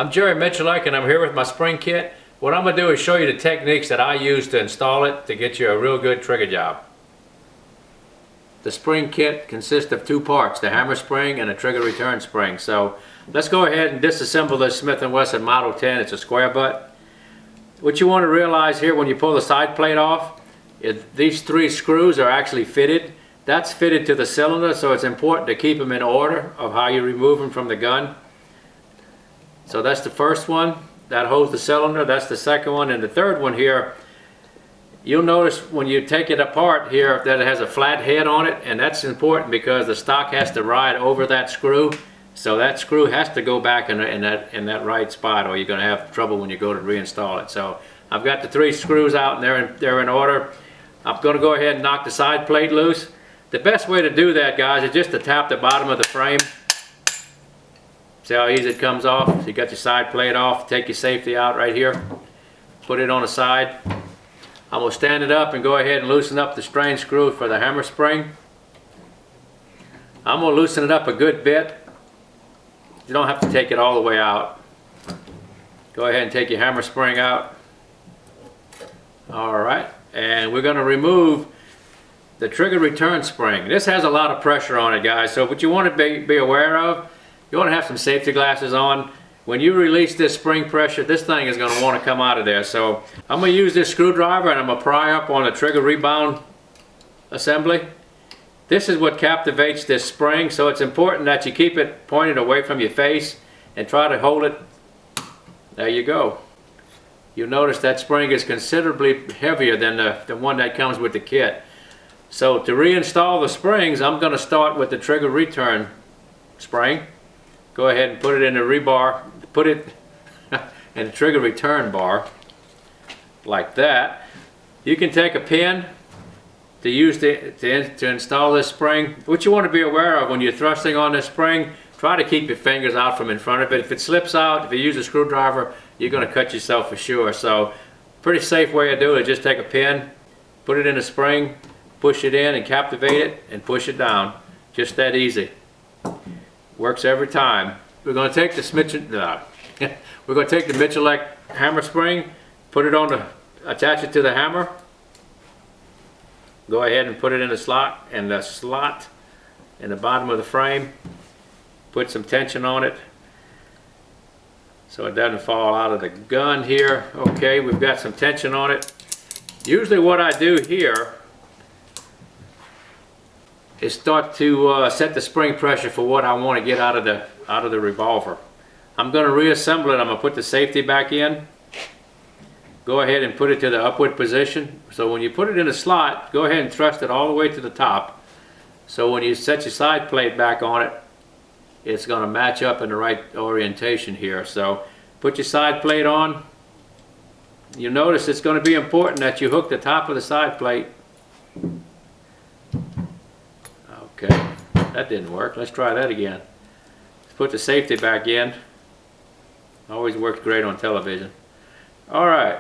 I'm Jerry Miculek and I'm here with my spring kit. What I'm going to do is show you the techniques that I use to install it to get you a real good trigger job. The spring kit consists of two parts, the hammer spring and a trigger return spring. So let's go ahead and disassemble this Smith Wesson Model 10. It's a square butt. What you want to realize here when you pull the side plate off, these three screws are actually fitted. That's fitted to the cylinder, so it's important to keep them in order of how you remove them from the gun. So that's the first one, that holds the cylinder. That's the second one, and the third one here, you'll notice when you take it apart here that it has a flat head on it, and that's important because the stock has to ride over that screw. So that screw has to go back in that right spot, or you're going to have trouble when you go to reinstall it. So I've got the three screws out and they're in order. I'm going to go ahead and knock the side plate loose. The best way to do that, guys, is just to tap the bottom of the frame. See how easy it comes off? So you got your side plate off, take your safety out right here, put it on the side. I'm going to stand it up and go ahead and loosen up the strain screw for the hammer spring. I'm going to loosen it up a good bit. You don't have to take it all the way out. Go ahead and take your hammer spring out. Alright, and we're going to remove the trigger return spring. This has a lot of pressure on it, guys, so what you want to be aware of, you want to have some safety glasses on. When you release this spring pressure, this thing is going to want to come out of there. So I'm going to use this screwdriver and I'm going to pry up on the trigger rebound assembly. This is what captivates this spring, so it's important that you keep it pointed away from your face and try to hold it. There you go. You'll notice that spring is considerably heavier than the one that comes with the kit. So to reinstall the springs, I'm going to start with the trigger return spring. Go ahead and put it in the rebar, put it in the trigger return bar, like that. You can take a pin to use to install this spring. What you want to be aware of when you're thrusting on this spring, try to keep your fingers out from in front of it. If it slips out, if you use a screwdriver, you're going to cut yourself for sure. So pretty safe way to do it, just take a pin, put it in a spring, push it in and captivate it and push it down. Just that easy. Works every time. We're going to take the Miculek hammer spring, put it on attach it to the hammer. Go ahead and put it in the slot in the bottom of the frame. Put some tension on it so it doesn't fall out of the gun here. Okay, we've got some tension on it. Usually what I do here is start to set the spring pressure for what I want to get out of the revolver. I'm going to reassemble it. I'm going to put the safety back in. Go ahead and put it to the upward position. So when you put it in a slot, go ahead and thrust it all the way to the top. So when you set your side plate back on it, it's going to match up in the right orientation here. So put your side plate on. You'll notice it's going to be important that you hook the top of the side plate. Okay, that didn't work. Let's try that again. Let's put the safety back in. Always works great on television. Alright.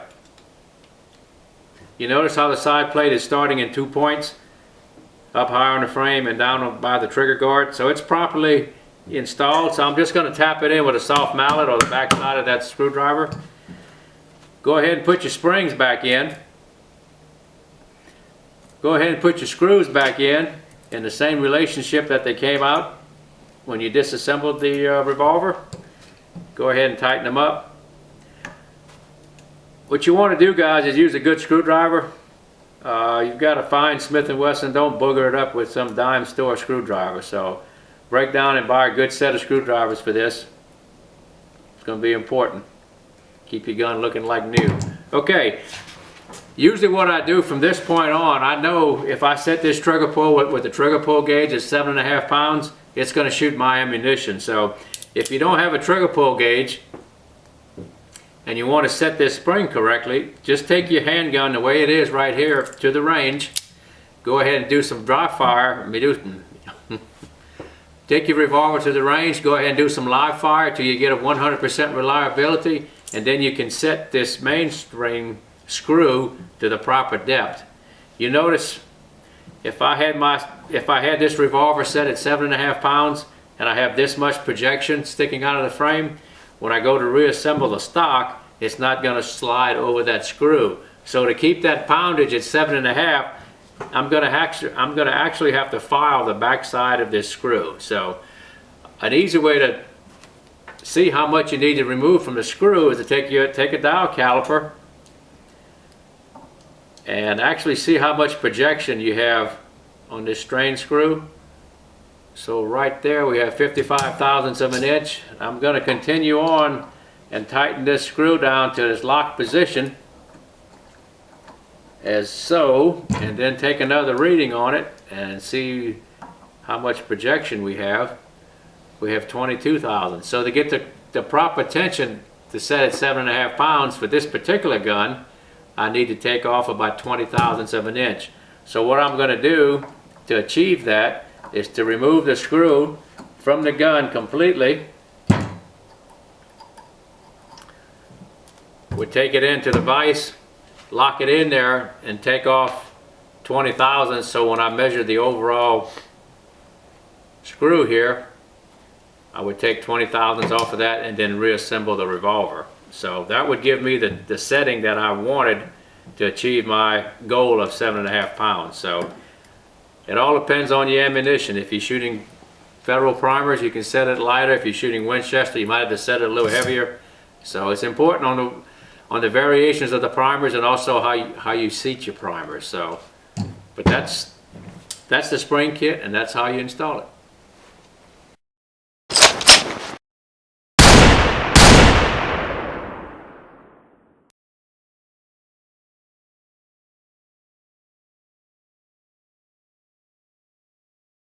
You notice how the side plate is starting in 2 points, up higher on the frame and down by the trigger guard. So it's properly installed. So I'm just going to tap it in with a soft mallet or the back side of that screwdriver. Go ahead and put your springs back in. Go ahead and put your screws back in the same relationship that they came out when you disassembled the revolver. Go ahead and tighten them up. What you want to do, guys, is use a good screwdriver. You've got to find Smith & Wesson. Don't booger it up with some dime store screwdriver. So break down and buy a good set of screwdrivers for this. It's going to be important. Keep your gun looking like new. Okay. Usually what I do from this point on, I know if I set this trigger pull with the trigger pull gauge at 7.5 pounds, it's going to shoot my ammunition. So if you don't have a trigger pull gauge and you want to set this spring correctly, just take your handgun the way it is right here to the range. Go ahead and do some dry fire. Take your revolver to the range, go ahead and do some live fire till you get a 100% reliability, and then you can set this mainspring screw to the proper depth. You notice if I had this revolver set at 7.5 pounds and I have this much projection sticking out of the frame, when I go to reassemble the stock, it's not going to slide over that screw. So to keep that poundage at 7.5, I'm going to actually have to file the back side of this screw. So an easy way to see how much you need to remove from the screw is to take a dial caliper and actually see how much projection you have on this strain screw. So right there we have 55 thousandths of an inch. I'm going to continue on and tighten this screw down to its locked position as so, and then take another reading on it and see how much projection we have. We have 22 thousandths. So to get the proper tension to set at 7.5 pounds for this particular gun, I need to take off about 20 thousandths of an inch. So what I'm going to do to achieve that is to remove the screw from the gun completely. We take it into the vise, lock it in there, and take off 20 thousandths, so when I measure the overall screw here, I would take 20 thousandths off of that and then reassemble the revolver. So that would give me the setting that I wanted to achieve my goal of 7.5 pounds. So it all depends on your ammunition. If you're shooting Federal primers, you can set it lighter. If you're shooting Winchester, you might have to set it a little heavier. So it's important on the variations of the primers, and also how you seat your primers. So, but that's the spring kit, and that's how you install it.